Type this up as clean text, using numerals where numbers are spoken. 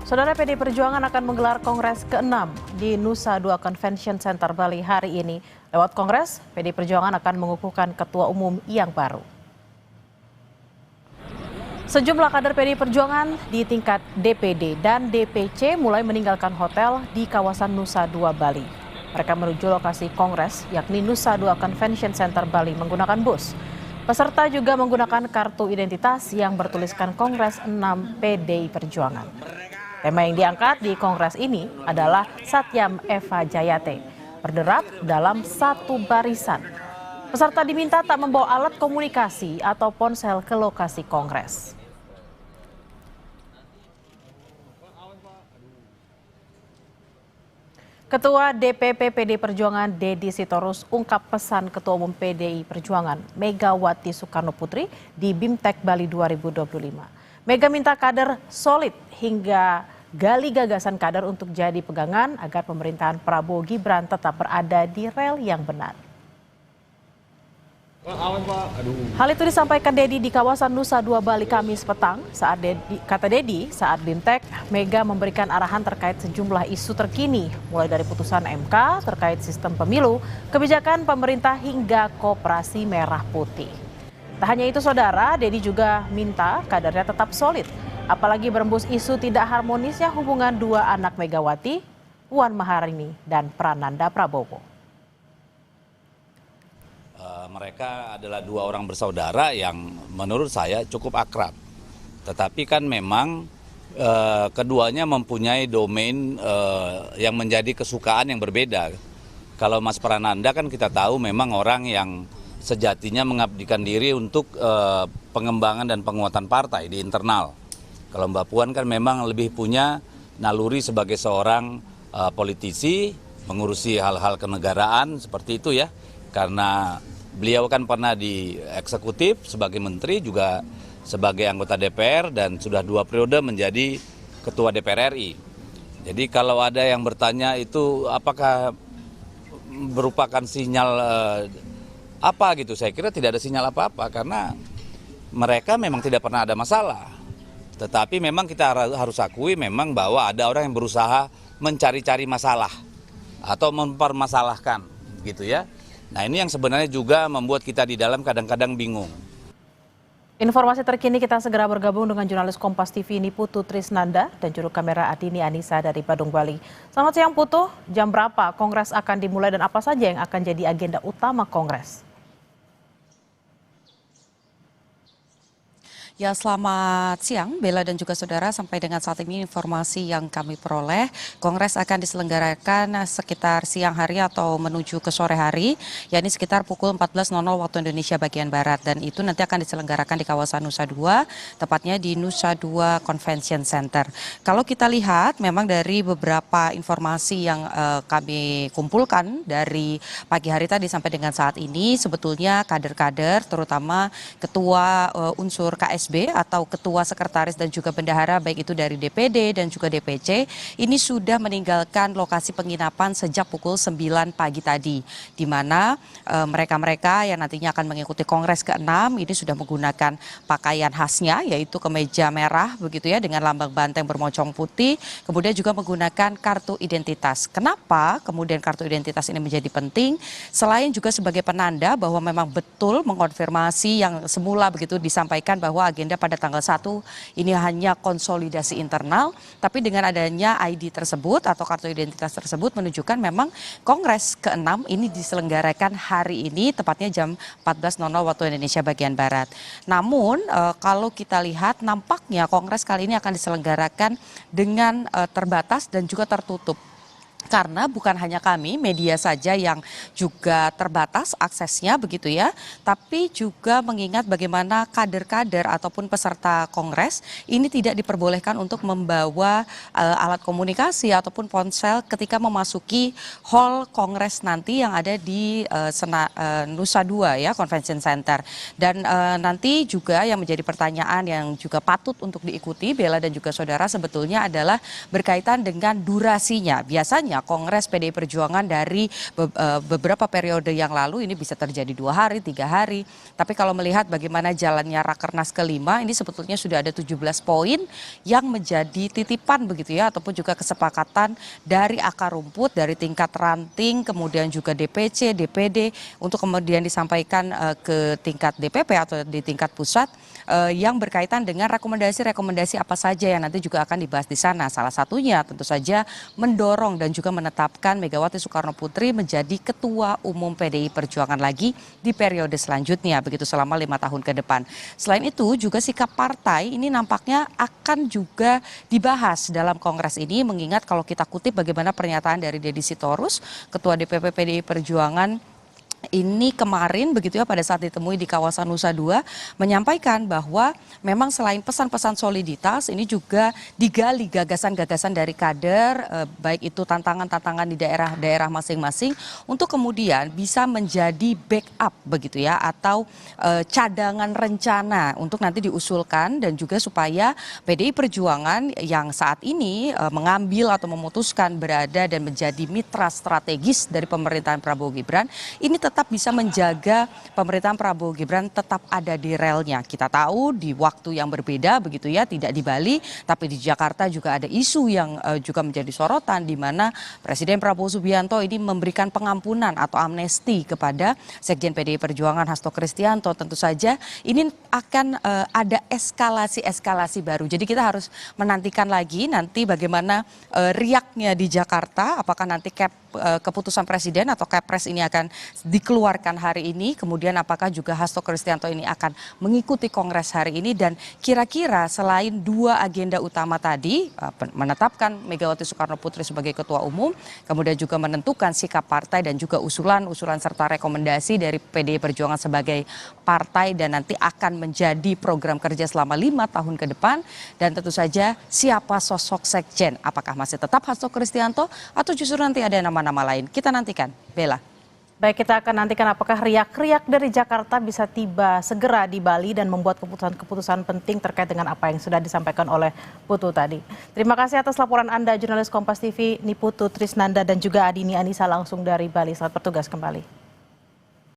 Saudara, PD Perjuangan akan menggelar Kongres ke-6 di Nusa Dua Convention Center Bali hari ini. Lewat Kongres, PD Perjuangan akan mengukuhkan ketua umum yang baru. Sejumlah kader PD Perjuangan di tingkat DPD dan DPC mulai meninggalkan hotel di kawasan Nusa Dua Bali. Mereka menuju lokasi Kongres, yakni Nusa Dua Convention Center Bali menggunakan bus. Peserta juga menggunakan kartu identitas yang bertuliskan Kongres 6 PDI Perjuangan. Tema yang diangkat di Kongres ini adalah Satyam Eva Jayate, berderap dalam satu barisan. Peserta diminta tak membawa alat komunikasi atau ponsel ke lokasi Kongres. Ketua DPP PD Perjuangan Deddy Sitorus ungkap pesan Ketua Umum PDI Perjuangan Megawati Soekarno Putri di BIMTEK Bali 2025. Mega minta kader solid hingga gali gagasan kader untuk jadi pegangan agar pemerintahan Prabowo Gibran tetap berada di rel yang benar. Hal itu disampaikan Deddy di kawasan Nusa Dua Bali Kamis petang. Kata Deddy, saat BIMTEK, Mega memberikan arahan terkait sejumlah isu terkini, mulai dari putusan MK terkait sistem pemilu, kebijakan pemerintah hingga koperasi merah putih. Tak hanya itu saudara, Deddy juga minta kadernya tetap solid, apalagi berembus isu tidak harmonisnya hubungan dua anak Megawati, Puan Maharani dan Prananda Prabowo. Mereka adalah dua orang bersaudara yang menurut saya cukup akrab. Tetapi kan memang keduanya mempunyai domain yang menjadi kesukaan yang berbeda. Kalau Mas Prananda kan kita tahu memang orang yang sejatinya mengabdikan diri untuk pengembangan dan penguatan partai di internal. Kalau Mbak Puan kan memang lebih punya naluri sebagai seorang politisi, mengurusi hal-hal kenegaraan seperti itu ya. Karena beliau kan pernah di eksekutif sebagai menteri, juga sebagai anggota DPR dan sudah 2 periode menjadi ketua DPR RI. Jadi kalau ada yang bertanya itu apakah merupakan sinyal apa gitu, saya kira tidak ada sinyal apa-apa karena mereka memang tidak pernah ada masalah. Tetapi memang kita harus akui memang bahwa ada orang yang berusaha mencari-cari masalah atau mempermasalahkan gitu ya. Nah ini yang sebenarnya juga membuat kita di dalam kadang-kadang bingung. Informasi terkini kita segera bergabung dengan jurnalis Kompas TV Putu Trisnanda dan juru kamera Adini Anissa dari Badung, Bali. Selamat siang Putu, jam berapa Kongres akan dimulai dan apa saja yang akan jadi agenda utama Kongres? Ya, selamat siang Bella dan juga saudara. Sampai dengan saat ini informasi yang kami peroleh, Kongres akan diselenggarakan sekitar siang hari atau menuju ke sore hari, yakni sekitar pukul 14.00 waktu Indonesia bagian Barat. Dan itu nanti akan diselenggarakan di kawasan Nusa Dua, tepatnya di Nusa Dua Convention Center. Kalau kita lihat memang dari beberapa informasi yang kami kumpulkan dari pagi hari tadi sampai dengan saat ini, sebetulnya kader-kader terutama ketua unsur KSB atau ketua sekretaris dan juga bendahara baik itu dari DPD dan juga DPC ini sudah meninggalkan lokasi penginapan sejak pukul 9 pagi tadi, di mana mereka-mereka yang nantinya akan mengikuti Kongres ke-6 ini sudah menggunakan pakaian khasnya yaitu kemeja merah begitu ya dengan lambang banteng bermocong putih, kemudian juga menggunakan kartu identitas. Kenapa kemudian kartu identitas ini menjadi penting? Selain juga sebagai penanda bahwa memang betul mengonfirmasi yang semula begitu disampaikan bahwa agenda pada tanggal 1 ini hanya konsolidasi internal, tapi dengan adanya ID tersebut atau kartu identitas tersebut menunjukkan memang Kongres ke-6 ini diselenggarakan hari ini tepatnya jam 14.00 waktu Indonesia bagian Barat. Namun kalau kita lihat nampaknya Kongres kali ini akan diselenggarakan dengan terbatas dan juga tertutup. Karena bukan hanya kami, media saja yang juga terbatas aksesnya begitu ya, tapi juga mengingat bagaimana kader-kader ataupun peserta Kongres ini tidak diperbolehkan untuk membawa alat komunikasi ataupun ponsel ketika memasuki hall Kongres nanti yang ada di Nusa Dua ya, Convention Center. Dan nanti juga yang menjadi pertanyaan yang juga patut untuk diikuti Bella dan juga saudara sebetulnya adalah berkaitan dengan durasinya. Biasanya sebetulnya Kongres PDI Perjuangan dari beberapa periode yang lalu ini bisa terjadi 2 hari, 3 hari. Tapi kalau melihat bagaimana jalannya Rakernas kelima, ini sebetulnya sudah ada 17 poin yang menjadi titipan begitu ya, ataupun juga kesepakatan dari akar rumput, dari tingkat ranting, kemudian juga DPC, DPD, untuk kemudian disampaikan ke tingkat DPP atau di tingkat pusat yang berkaitan dengan rekomendasi-rekomendasi apa saja yang nanti juga akan dibahas di sana. Salah satunya tentu saja mendorong dan juga menetapkan Megawati Soekarno Putri menjadi Ketua Umum PDI Perjuangan lagi di periode selanjutnya, begitu selama 5 tahun ke depan. Selain itu juga sikap partai ini nampaknya akan juga dibahas dalam Kongres ini, mengingat kalau kita kutip bagaimana pernyataan dari Deddy Sitorus, Ketua DPP PDI Perjuangan, ini kemarin begitu ya pada saat ditemui di kawasan Nusa Dua menyampaikan bahwa memang selain pesan-pesan soliditas ini juga digali gagasan-gagasan dari kader baik itu tantangan-tantangan di daerah-daerah masing-masing untuk kemudian bisa menjadi backup begitu ya, atau cadangan rencana untuk nanti diusulkan, dan juga supaya PDI Perjuangan yang saat ini mengambil atau memutuskan berada dan menjadi mitra strategis dari pemerintahan Prabowo Gibran ini tetap bisa menjaga pemerintahan Prabowo Gibran tetap ada di relnya. Kita tahu di waktu yang berbeda begitu ya, tidak di Bali tapi di Jakarta juga ada isu yang juga menjadi sorotan, di mana Presiden Prabowo Subianto ini memberikan pengampunan atau amnesti kepada Sekjen PDI Perjuangan Hasto Kristianto. Tentu saja ini akan ada eskalasi baru. Jadi kita harus menantikan lagi nanti bagaimana riaknya di Jakarta, apakah nanti keputusan Presiden atau Kepres ini akan dikeluarkan hari ini, kemudian apakah juga Hasto Kristianto ini akan mengikuti Kongres hari ini, dan kira-kira selain 2 agenda utama tadi, menetapkan Megawati Soekarno Putri sebagai Ketua Umum, kemudian juga menentukan sikap partai dan juga usulan serta rekomendasi dari PDI Perjuangan sebagai partai dan nanti akan menjadi program kerja selama 5 tahun ke depan, dan tentu saja siapa sosok sekjen, apakah masih tetap Hasto Kristianto atau justru nanti ada nama-nama lain. Kita nantikan, Bella. Baik, kita akan nantikan apakah riak-riak dari Jakarta bisa tiba segera di Bali dan membuat keputusan-keputusan penting terkait dengan apa yang sudah disampaikan oleh Putu tadi. Terima kasih atas laporan Anda, jurnalis Kompas TV Niputu Trisnanda dan juga Adini Anissa langsung dari Bali. Selamat bertugas kembali.